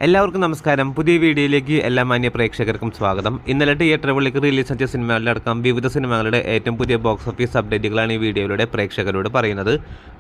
എല്ലാവർക്കും നമസ്കാരം. പുതിയ വീഡിയോയിലേക്ക് എല്ലാ മാന്യ പ്രേക്ഷകർക്കും സ്വാഗതം. ഇന്നലെ തിയേറ്ററുകളിലേക്ക് റിലീസ് ചെയ്ത സിനിമകളിലടക്കം വിവിധ സിനിമകളുടെ ഏറ്റവും പുതിയ ബോക്സ് ഓഫീസ് അപ്ഡേറ്റുകളാണ് ഈ വീഡിയോയിലൂടെ പ്രേക്ഷകരോട് പറയുന്നത്.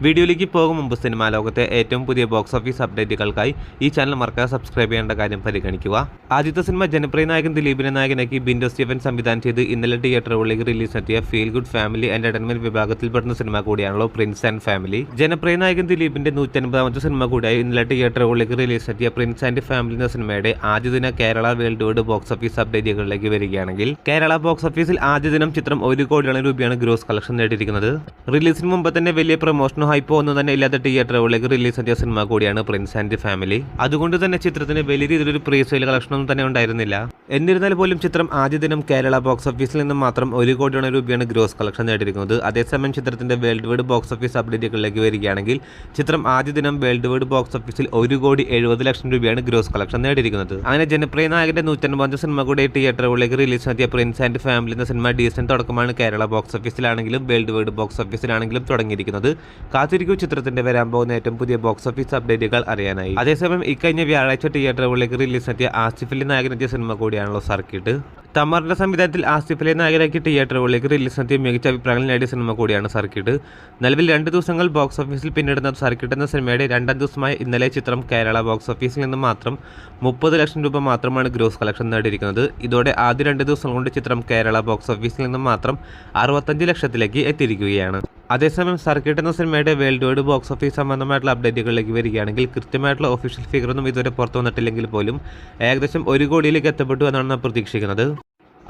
വീഡിയോയിലേക്ക് പോകും മുമ്പ് സിനിമാ ലോകത്തെ ഏറ്റവും പുതിയ ബോക്സ് ഓഫീസ് അപ്ഡേറ്റുകൾക്കായി ഈ ചാനൽ മറക്കാതെ സബ്സ്ക്രൈബ് ചെയ്യേണ്ട കാര്യം പരിഗണിക്കുക. ആദ്യത്തെ സിനിമ ജനപ്രിയ നായകൻ ദിലീപിനെ നായകനാക്കി ബിൻഡോ സ്റ്റീഫൻ സംവിധാനം ചെയ്ത് ഇന്നലെ തിയേറ്ററുകളിലേക്ക് റിലീസ് എത്തിയ ഫീൽ ഗുഡ് ഫാമിലി എന്റർടൈൻമെന്റ് വിഭാഗത്തിൽപ്പെടുന്ന സിനിമ കൂടിയാണല്ലോ പ്രിൻസ് ആൻഡ് ഫാമിലി. ജനപ്രിയ നായകൻ ദിലീപിന്റെ 150ാമത്തെ സിനിമ കൂടിയായി ഇന്നലെ തിയേറ്ററുകളിലേക്ക് റിലീസ് എത്തിയ പ്രിൻസ് ആൻഡ് ഫാമിലി എന്ന സിനിമയുടെ ആദ്യ ദിന Kerala world wide box office അപ്ഡേറ്റുകളിലേക്ക് വരികയാണെങ്കിൽ കേരള ബോക്സ് ഓഫീസിൽ ആദ്യ ദിനം ചിത്രം 1 കോടിയോളം രൂപയാണ് ഗ്രോസ് കളക്ഷൻ നേടിയിരിക്കുന്നത്. റിലീസിന് മുമ്പ് തന്നെ വലിയ പ്രൊമോഷനോ ഹൈപ്പോ ഒന്നും തന്നെ ഇല്ലാത്ത തിയേറ്ററുകളിലേക്ക് റിലീസ് എത്തിയ സിനിമ കൂടിയാണ് പ്രിൻസ് ആൻഡ് ഫാമിലി. അതുകൊണ്ട് തന്നെ ചിത്രത്തിന് വലിയ രീതിയിലൊരു പ്രീ സെയിൽ കളക്ഷനൊന്നും തന്നെ ഉണ്ടായിരുന്നില്ല. എന്നിരുന്നാൽ പോലും ചിത്രം ആദ്യ ദിനം കേരള ബോക്സ് ഓഫീസിൽ നിന്ന് മാത്രം 1 കോടിയോളം രൂപയാണ് ഗ്രോസ് കളക്ഷൻ നേടിയിരിക്കുന്നത്. അതേസമയം ചിത്രത്തിന്റെ വേൾഡ് വൈഡ് ബോക്സ് ഓഫീസ് അപ്ഡേറ്റുകളിലേക്ക് വരികയാണെങ്കിൽ ചിത്രം ആദ്യ ദിനം വേൾഡ് വൈഡ് ബോക്സ് ഓഫീസിൽ 1,70,00,000 രൂപയാണ് ഗ്രോസ് കളക്ഷൻ നേടിയിരിക്കുന്നത്. അങ്ങനെ ജനപ്രിയ നായകന്റെ 150 സിനിമ കൂടി തിയേറ്ററുകളിലേക്ക് റിലീസ് നടത്തിയ പ്രിൻസ് ആൻഡ് ഫാമിലി എന്ന സിനിമ ഡീസന്റ് തുടക്കമാണ് കേരള ബോക്സ് ഓഫീസിലാണെങ്കിലും വേൾഡ് വൈഡ് ബോക്സ് ഓഫീസിലാണെങ്കിലും തുടങ്ങിയിരിക്കുന്നത്. കാത്തിരിക്കൂ ചിത്രത്തിന്റെ വരാൻ പോകുന്ന ഏറ്റവും പുതിയ ബോക്സ് ഓഫീസ് അപ്ഡേറ്റുകൾ അറിയാനായി. അതേസമയം ഇക്കഴിഞ്ഞ വ്യാഴാഴ്ച തിയേറ്ററുകളിലേക്ക് റിലീസ് നടത്തിയ ആസിഫ് അലി നായകനെത്തിയ സിനിമ കൂടിയാണല്ലോ സർക്കിട്ട്. തമറിന്റെ സംവിധാനത്തിൽ ആസിഫ് അലി നായകനാക്കി തിയേറ്ററുകളിലേക്ക് റിലീസ് നടത്തിയ മികച്ച അഭിപ്രായങ്ങൾ നേടിയ സിനിമ കൂടിയാണ് സർക്കിട്ട്. നിലവിൽ 2 ദിവസങ്ങൾ ബോക്സ് ഓഫീസിൽ പിന്നിടുന്ന സർക്കിട്ട് എന്ന സിനിമയുടെ 2ാം ദിവസമായ ഇന്നലെ ചിത്രം കേരള ബോക്സ് ഓഫീസിൽ നിന്ന് മാത്രം 30 ലക്ഷം രൂപ മാത്രമാണ് ഗ്രോസ് കളക്ഷൻ നേടിയിരിക്കുന്നത്. ഇതോടെ ആദ്യ 2 ദിവസം കൊണ്ട് ചിത്രം കേരള ബോക്സ് ഓഫീസിൽ നിന്ന് മാത്രം 65 ലക്ഷത്തിലേക്ക് എത്തിയിരിക്കുകയാണ്. അതേസമയം സർക്കിട്ട് എന്ന സിനിമയുടെ വേൾഡ് വൈഡ് ബോക്സ് ഓഫീസ് സംബന്ധമായിട്ടുള്ള അപ്ഡേറ്റുകളിലേക്ക് വരികയാണെങ്കിൽ കൃത്യമായിട്ടുള്ള ഒഫീഷ്യൽ ഫിഗറൊന്നും ഇതുവരെ പുറത്തു വന്നിട്ടില്ലെങ്കിൽ പോലും ഏകദേശം 1 കോടിയിലേക്ക് എത്തപ്പെട്ടു എന്നാണ് പ്രതീക്ഷിക്കുന്നത്.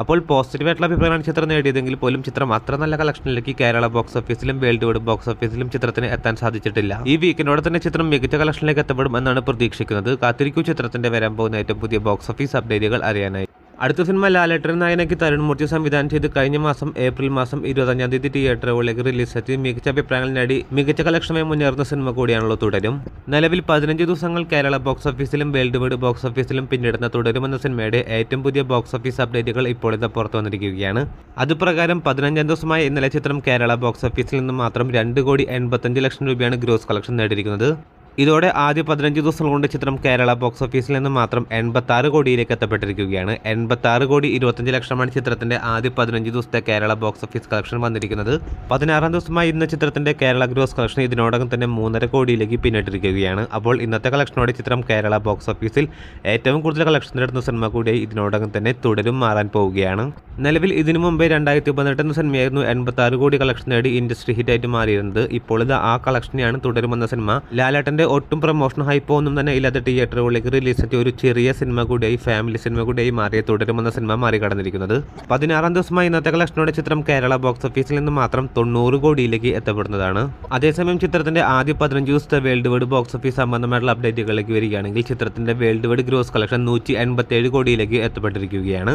അപ്പോൾ പോസിറ്റീവായിട്ടുള്ള അഭിപ്രായമാണ് ചിത്രം നേടിയതെങ്കിൽ പോലും ചിത്രം അത്ര നല്ല കളക്ഷനിലേക്ക് കേരള ബോക്സ് ഓഫീസിലും വേൾഡ് വൈഡ് ബോക്സ് ഓഫീസിലും ചിത്രത്തിന് എത്താൻ സാധിച്ചിട്ടില്ല. ഈ വീക്കിനോടെ തന്നെ ചിത്രം മികച്ച കളക്ഷനിലേക്ക് എത്തപ്പെടും എന്നാണ് പ്രതീക്ഷിക്കുന്നത്. കാത്തിരിക്കൂ ചിത്രത്തിന്റെ വരാൻ പോകുന്ന ഏറ്റവും പുതിയ ബോക്സ് ഓഫീസ് അപ്ഡേറ്റുകൾ അറിയാനായി. അടുത്ത സിനിമ ലാലേട്ടൻ നായകനാക്കി തരുൺ മൂർത്തി സംവിധാനം ചെയ്ത് കഴിഞ്ഞ മാസം ഏപ്രിൽ മാസം 25-ാം തീയതി തിയേറ്ററുകളിലേക്ക് റിലീസ് എത്തി മികച്ച അഭിപ്രായങ്ങൾ നേടി മികച്ച കളക്ഷനുമായി മുന്നേറുന്ന സിനിമ കൂടിയാണല്ലോ തുടരും. നിലവിൽ 15 ദിവസങ്ങൾ കേരള ബോക്സ് ഓഫീസിലും വേൾഡ് വൈഡ് ബോക്സ് ഓഫീസിലും പിന്നിടുന്ന തുടരും എന്ന സിനിമയുടെ ഏറ്റവും പുതിയ ബോക്സ് ഓഫീസ് അപ്ഡേറ്റുകൾ ഇപ്പോൾ ഇത് പുറത്തു വന്നിരിക്കുകയാണ്. അതുപ്രകാരം 15ാം ദിവസമായ ഇന്നലെ ചിത്രം കേരള ബോക്സ് ഓഫീസിൽ നിന്ന് മാത്രം 2,85,00,000 രൂപയാണ് ഗ്രോസ് കളക്ഷൻ നേടിയിരിക്കുന്നത്. ഇതോടെ ആദ്യ 15 ദിവസം കൊണ്ട് ചിത്രം കേരള ബോക്സ് ഓഫീസിൽ നിന്ന് മാത്രം 86 കോടിയിലേക്ക് എത്തപ്പെട്ടിരിക്കുകയാണ്. 86,25,00,000 ചിത്രത്തിന്റെ ആദ്യ 15 ദിവസത്തെ കേരള ബോക്സ് ഓഫീസ് കളക്ഷൻ വന്നിരിക്കുന്നത്. 16ാം ദിവസമായി ഇന്ന് ചിത്രത്തിന്റെ കേരള ഗ്രോസ് കളക്ഷൻ ഇതിനോടകം തന്നെ 3.5 കോടിയിലേക്ക് പിന്നിട്ടിരിക്കുകയാണ്. അപ്പോൾ ഇന്നത്തെ കളക്ഷനോടെ ചിത്രം കേരള ബോക്സ് ഓഫീസിൽ ഏറ്റവും കൂടുതൽ കളക്ഷൻ നേടുന്ന സിനിമ കൂടിയായി ഇതിനോടകം തന്നെ തുടരും മാറാൻ പോവുകയാണ്. നിലവിൽ ഇതിനു മുമ്പേ 2018 എന്ന സിനിമയായിരുന്നു 86 കോടി കളക്ഷൻ നേടി ഇൻഡസ്ട്രി ഹിറ്റായിട്ട് മാറിയിരുന്നത്. ഇപ്പോൾ ഇത് ആ കളക്ഷനെയാണ് തുടരുമെന്ന സിനിമ ലാലേട്ടന്റെ ഒട്ടും പ്രൊമോഷൻ ഹൈപ്പോ ഒന്നും തന്നെ ഇല്ലാത്ത തിയേറ്ററുകളിലേക്ക് റിലീസ് എത്തിയ ഒരു ചെറിയ സിനിമ കൂടിയായി ഫാമിലി സിനിമ കൂടിയായി മാറിയ തുടരുമെന്ന സിനിമ മറികടന്നിരിക്കുന്നത്. 16ാം ദിവസമായി ഇന്നത്തെ കളക്ഷനോടെ ചിത്രം കേരള ബോക്സ് ഓഫീസിൽ നിന്ന് മാത്രം 90 കോടിയിലേക്ക് എത്തപ്പെടുന്നതാണ്. അതേസമയം ചിത്രത്തിന്റെ ആദ്യ 15 ദിവസത്തെ വേൾഡ് വൈഡ് ബോക്സ് ഓഫീസ് സംബന്ധമായിട്ടുള്ള അപ്ഡേറ്റുകളിലേക്ക് വരികയാണെങ്കിൽ ചിത്രത്തിന്റെ വേൾഡ് വൈഡ് ഗ്രോസ് കളക്ഷൻ 187 കോടിയിലേക്ക് എത്തപ്പെട്ടിരിക്കുകയാണ്.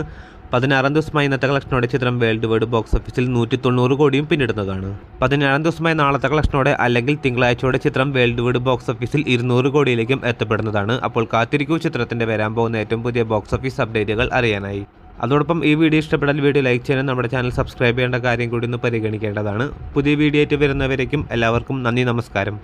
16ാം ദിവസമായി ഇന്നത്തെ കളക്ഷനോടെ ചിത്രം വേൾഡ് വൈഡ് ബോക്സ് ഓഫീസിൽ 190 കോടിയും പിന്നിടുന്നതാണ്. 17ാം ദിവസമായി നാളത്തെ കളക്ഷനോടെ അല്ലെങ്കിൽ തിങ്കളാഴ്ചയോടെ ചിത്രം വേൾഡ് വൈഡ് ബോക്സ് ഓഫീസിൽ 200 കോടിയിലേക്കും എത്തപ്പെടുന്നതാണ്. അപ്പോൾ കാത്തിരിക്കൂ ചിത്രത്തിന്റെ വരാൻ പോകുന്ന ഏറ്റവും പുതിയ ബോക്സ് ഓഫീസ് അപ്ഡേറ്റുകൾ അറിയാനായി. അതോടൊപ്പം ഈ വീഡിയോ ഇഷ്ടപ്പെട്ടാൽ വീഡിയോ ലൈക്ക് ചെയ്യാനും നമ്മുടെ ചാനൽ സബ്സ്ക്രൈബ് ചെയ്യേണ്ട കാര്യം കൂടി ഒന്ന് പരിഗണിക്കേണ്ടതാണ്. പുതിയ വീഡിയോ ആയിട്ട് വരുന്നവരേക്കും എല്ലാവർക്കും നന്ദി, നമസ്കാരം.